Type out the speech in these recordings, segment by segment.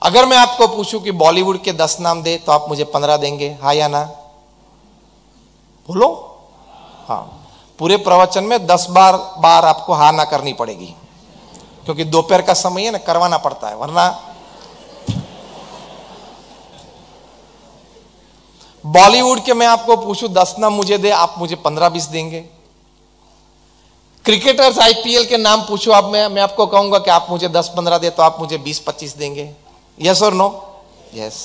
अगर मैं आपको पूछूं कि बॉलीवुड के 10 नाम दे तो आप मुझे 15 देंगे, हाँ या ना? बोलो। हाँ, पूरे प्रवचन में 10 बार आपको हाँ ना करनी पड़ेगी, क्योंकि दोपहर का समय है ना, करवाना पड़ता है, वरना बॉलीवुड के मैं आपको पूछूं 10 नाम मुझे दे, आप मुझे 15-20 देंगे। क्रिकेटर्स आईपीएल के नाम पूछो आप, मैं आपको कहूंगा कि आप मुझे 10-15 दे तो आप मुझे 20-25 देंगे। यस और नो? यस।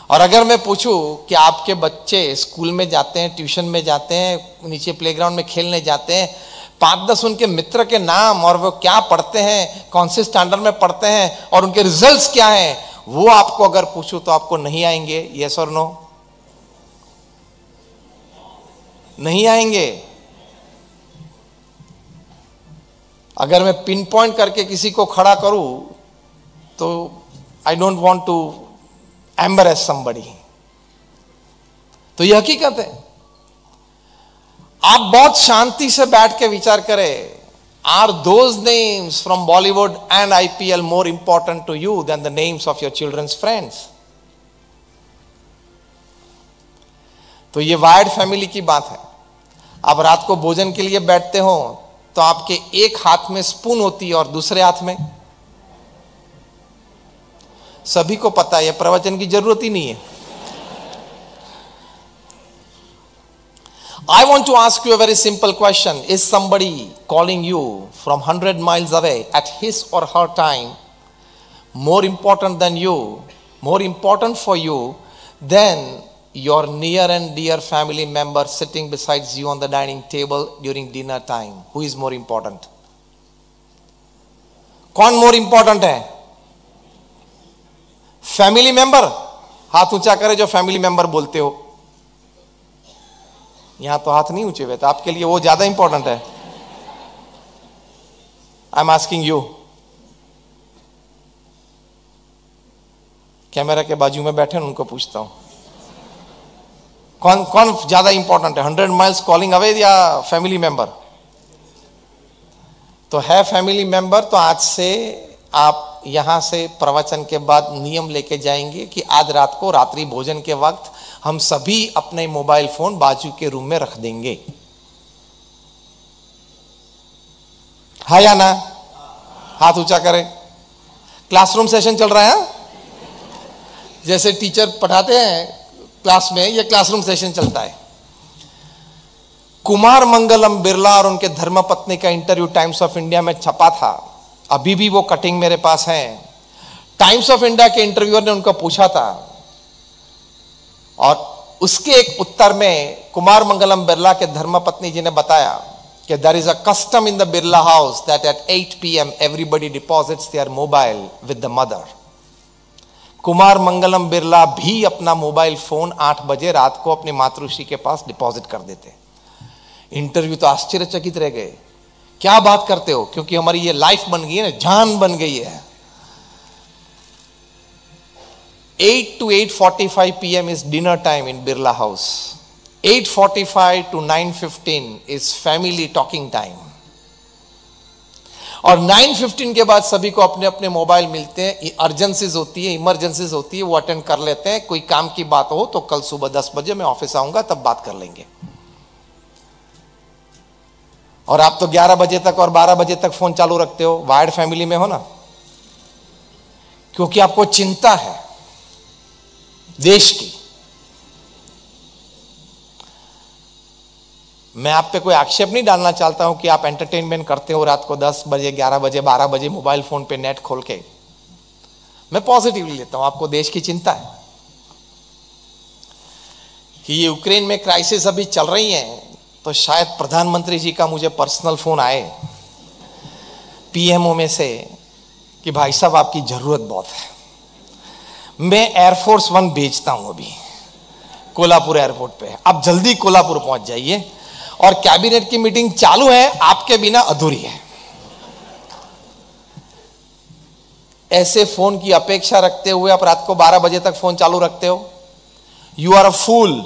और अगर मैं पूछूं कि आपके बच्चे स्कूल में जाते हैं, ट्यूशन में जाते हैं, नीचे प्लेग्राउंड में खेलने जाते हैं, 5-10 उनके मित्र के नाम और वो क्या पढ़ते हैं, कौन से स्टैंडर्ड में पढ़ते हैं और उनके रिजल्ट्स क्या हैं, वो आपको अगर पूछूं तो आपको नहीं आएंगे। यस और नो? नहीं आएंगे। अगर मैं पिन पॉइंट करके किसी को खड़ा करूं तो I don't want to embarrass somebody. तो यह हकीकत है। आप बहुत शांति से बैठ के विचार करें, are those names from Bollywood and IPL more important to you than the names of your childrens friends? तो ये वायर्ड फैमिली की बात है। आप रात को भोजन के लिए बैठते हो तो आपके एक हाथ में स्पून होती है और दूसरे हाथ में, सभी को पता है, यह प्रवचन की जरूरत ही नहीं है। I want to ask you a very simple question. Is somebody calling you from 100 miles away at his or her time more important than you, more important for you than your near and dear family member sitting besides you on the dining table during dinner time? Who is more important? कौन more important है? Family member? हाथ ऊंचा करे जो family member बोलते हो। यहां तो हाथ नहीं ऊंचे हुए, तो आपके लिए वो ज्यादा इंपॉर्टेंट है। I am asking you. Camera के बाजू में बैठे उनको पूछता हूं, कौन कौन ज्यादा इंपॉर्टेंट है, 100 माइल्स कॉलिंग अवे या फैमिली मेंबर? तो है फैमिली मेंबर, तो आज से आप यहां से प्रवचन के बाद नियम लेके जाएंगे कि आज रात को रात्रि भोजन के वक्त हम सभी अपने मोबाइल फोन बाजू के रूम में रख देंगे। हाँ या ना? हाथ ऊंचा करें। क्लासरूम सेशन चल रहा है, जैसे टीचर पढ़ाते हैं क्लास में, यह क्लासरूम सेशन चलता है। कुमार मंगलम बिरला और उनके धर्मपत्नी का इंटरव्यू टाइम्स ऑफ इंडिया में छपा था, अभी भी वो कटिंग मेरे पास है। टाइम्स ऑफ इंडिया के इंटरव्यूअर ने उनको पूछा था और उसके एक उत्तर में कुमार मंगलम बिरला के धर्मपत्नी जी ने बताया कि there is a custom in the Birla house that at 8 PM everybody deposits their mobile with the mother. Kumar Mangalam Birla भी अपना मोबाइल फोन 8 बजे रात को अपनी मातृश्री के पास डिपॉजिट कर देते। इंटरव्यू तो आश्चर्यचकित रह गए, क्या बात करते हो, क्योंकि हमारी ये लाइफ बन गई है ना, जान बन गई है। 8 to 8:45 PM is dinner time in Birla House. 8:45 to 9:15 is family talking time. और 9:15 के बाद सभी को अपने अपने मोबाइल मिलते हैं। अर्जेंसीज होती है, इमरजेंसीज होती है, वो अटेंड कर लेते हैं। कोई काम की बात हो तो कल सुबह 10 बजे मैं ऑफिस आऊंगा, तब बात कर लेंगे। और आप तो 11 बजे तक और 12 बजे तक फोन चालू रखते हो, वायर्ड फैमिली में हो ना, क्योंकि आपको चिंता है देश की। मैं आप पे कोई आक्षेप नहीं डालना चाहता हूं कि आप एंटरटेनमेंट करते हो रात को 10 बजे, 11 बजे, 12 बजे मोबाइल फोन पे नेट खोल के। मैं पॉजिटिवली लेता हूं, आपको देश की चिंता है कि ये यूक्रेन में क्राइसिस अभी चल रही है, तो शायद प्रधानमंत्री जी का मुझे पर्सनल फोन आए पीएमओ में से कि भाई साहब आपकी जरूरत बहुत है। मैं एयरफोर्स 1 भेजता हूं अभी कोल्हापुर एयरपोर्ट पे, आप जल्दी कोल्हापुर पहुंच जाइए, और कैबिनेट की मीटिंग चालू है, आपके बिना अधूरी है। ऐसे फोन की अपेक्षा रखते हुए आप रात को 12 बजे तक फोन चालू रखते हो। यू आर अ फूल,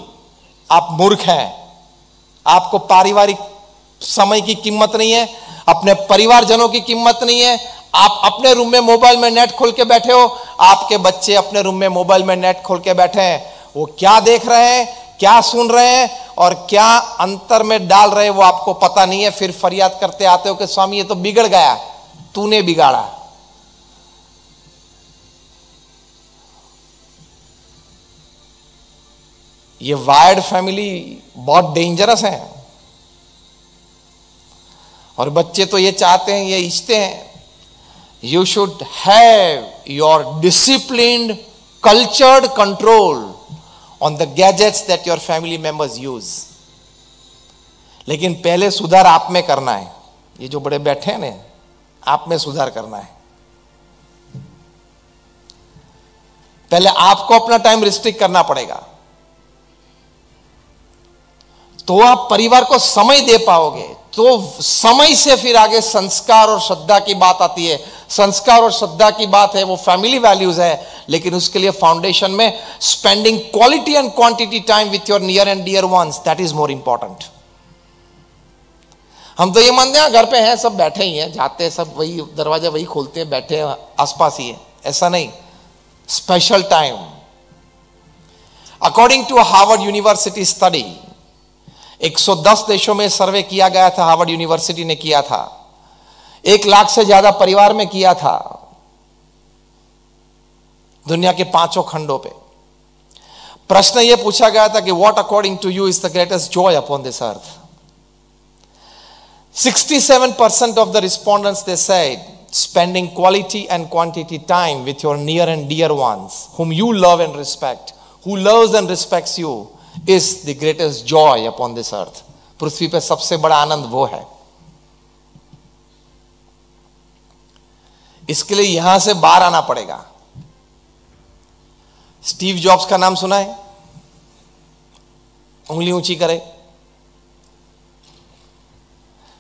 आप मूर्ख हैं। आपको पारिवारिक समय की कीमत नहीं है, अपने परिवारजनों की कीमत नहीं है, आप अपने रूम में मोबाइल में नेट खोल के बैठे हो, आपके बच्चे अपने रूम में मोबाइल में नेट खोल के बैठे हैं, वो क्या देख रहे हैं, क्या सुन रहे हैं और क्या अंतर में डाल रहे हैं वो आपको पता नहीं है। फिर फरियाद करते आते हो कि स्वामी ये तो बिगड़ गया, तूने बिगाड़ा। ये वायर्ड फैमिली बहुत डेंजरस है। और बच्चे तो ये चाहते हैं, ये इच्छते हैं, you should have your disciplined cultured control on the gadgets that your family members use। लेकिन पहले सुधार आप में करना है। ये जो बड़े बैठे हैं ना, आप में सुधार करना है। पहले आपको अपना टाइम रिस्ट्रिक्ट करना पड़ेगा, तो आप परिवार को समय दे पाओगे। तो समय से फिर आगे संस्कार और श्रद्धा की बात आती है। संस्कार और श्रद्धा की बात है वो फैमिली वैल्यूज है, लेकिन उसके लिए फाउंडेशन में spending quality and quantity time with your near and dear ones, that is more important. हम तो ये मानते हैं घर पे हैं, सब बैठे ही हैं, जाते हैं सब वही दरवाजा वही खोलते हैं, बैठे हैं आसपास ही है, ऐसा नहीं। Special time. According to Harvard university study, 110 देशों में सर्वे किया गया था, हार्वर्ड यूनिवर्सिटी ने किया था, 1 लाख से ज्यादा परिवार में किया था, दुनिया के 5 खंडों पे। प्रश्न यह पूछा गया था कि what according to you is the greatest joy upon this earth. 67% of the respondents, they said, spending quality and quantity time with your near and dear ones, whom you love and respect, who loves and respects you, is the greatest joy upon this earth। पृथ्वी पे सबसे बड़ा आनंद वो है। इसके लिए यहां से बाहर आना पड़ेगा। स्टीव जॉब्स का नाम सुना है? उंगली ऊंची करे।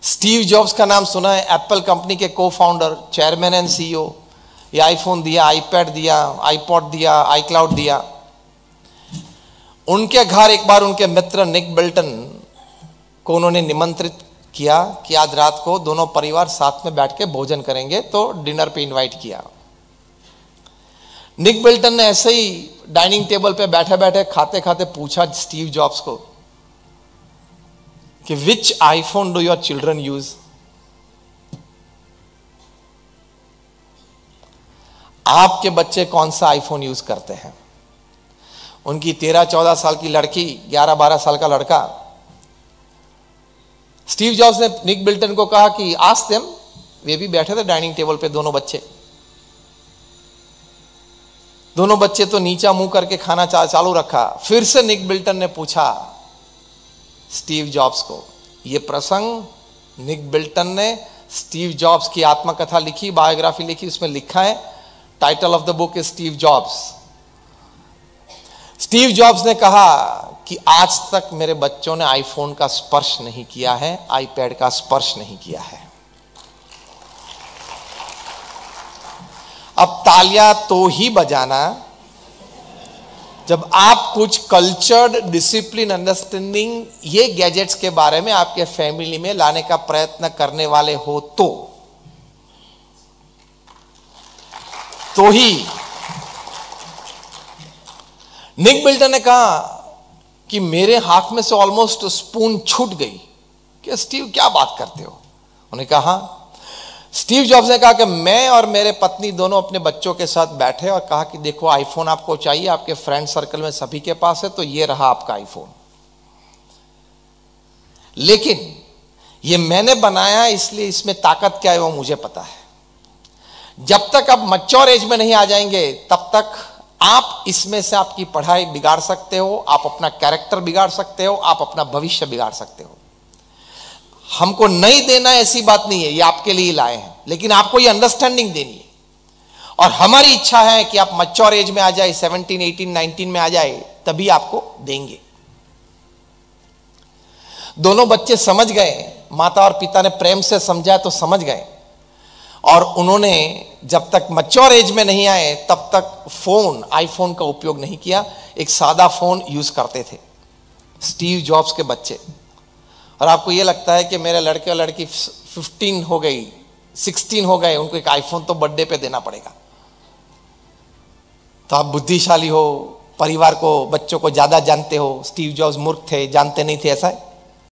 स्टीव जॉब्स का नाम सुना है? एप्पल कंपनी के को फाउंडर, चेयरमैन एंड सीईओ। ये आईफोन दिया, आईपैड दिया, आईपॉड दिया, आईक्लाउड दिया। उनके घर एक बार उनके मित्र निक बिल्टन को उन्होंने निमंत्रित किया कि आज रात को दोनों परिवार साथ में बैठ के भोजन करेंगे, तो डिनर पे इनवाइट किया। निक बिल्टन ने ऐसे ही डाइनिंग टेबल पे बैठे बैठे खाते खाते पूछा स्टीव जॉब्स को कि which iPhone do your children use? आपके बच्चे कौन सा आईफोन यूज करते हैं? उनकी 13-14 साल की लड़की, 11-12 साल का लड़का। स्टीव जॉब्स ने निक बिल्टन को कहा कि आस्क देम, वे भी बैठे थे डाइनिंग टेबल पे दोनों बच्चे। दोनों बच्चे तो नीचा मुंह करके खाना चालू रखा। फिर से निक बिल्टन ने पूछा स्टीव जॉब्स को यह प्रसंग। निक बिल्टन ने स्टीव जॉब्स की आत्मकथा लिखी, बायोग्राफी लिखी, उसमें लिखा है, title of the book is Steve jobs. Steve jobs ने कहा कि आज तक मेरे बच्चों ने आईफोन का स्पर्श नहीं किया है, आईपैड का स्पर्श नहीं किया है। अब तालियां तो ही बजाना जब आप कुछ कल्चर्ड, डिसिप्लिन, अंडरस्टैंडिंग ये गैजेट्स के बारे में आपके फैमिली में लाने का प्रयत्न करने वाले हो तो ही। निक बिल्टन ने कहा कि मेरे हाथ में से ऑलमोस्ट स्पून छूट गई। कि स्टीव क्या बात करते हो? उन्होंने कहा, स्टीव जॉब्स ने कहा कि मैं और मेरे पत्नी दोनों अपने बच्चों के साथ बैठे और कहा कि देखो आईफोन आपको चाहिए, आपके फ्रेंड सर्कल में सभी के पास है, तो ये रहा आपका आईफोन। लेकिन ये मैंने बनाया इसलिए इसमें ताकत क्या है वो मुझे पता है। जब तक आप मैच्योर एज में नहीं आ जाएंगे तब तक आप इसमें से आपकी पढ़ाई बिगाड़ सकते हो, आप अपना कैरेक्टर बिगाड़ सकते हो, आप अपना भविष्य बिगाड़ सकते हो। हमको नहीं देना ऐसी बात नहीं है, ये आपके लिए लाए हैं, लेकिन आपको ये अंडरस्टैंडिंग देनी है। और हमारी इच्छा है कि आप मैच्योर एज में आ जाए, 17, 18, 19 में आ जाए, तभी आपको देंगे। दोनों बच्चे समझ गए, माता और पिता ने प्रेम से समझाया तो समझ गए। और उन्होंने जब तक मैच्योर एज में नहीं आए तब तक फोन, आईफोन का उपयोग नहीं किया, एक सादा फोन यूज करते थे स्टीव जॉब्स के बच्चे। और आपको यह लगता है कि मेरे लड़के और लड़की 15 हो गई, 16 हो गए, उनको एक आईफोन तो बर्थडे पे देना पड़ेगा। तो आप बुद्धिशाली हो, परिवार को, बच्चों को ज्यादा जानते हो। स्टीव जॉब्स मूर्ख थे, जानते नहीं थे, ऐसा है?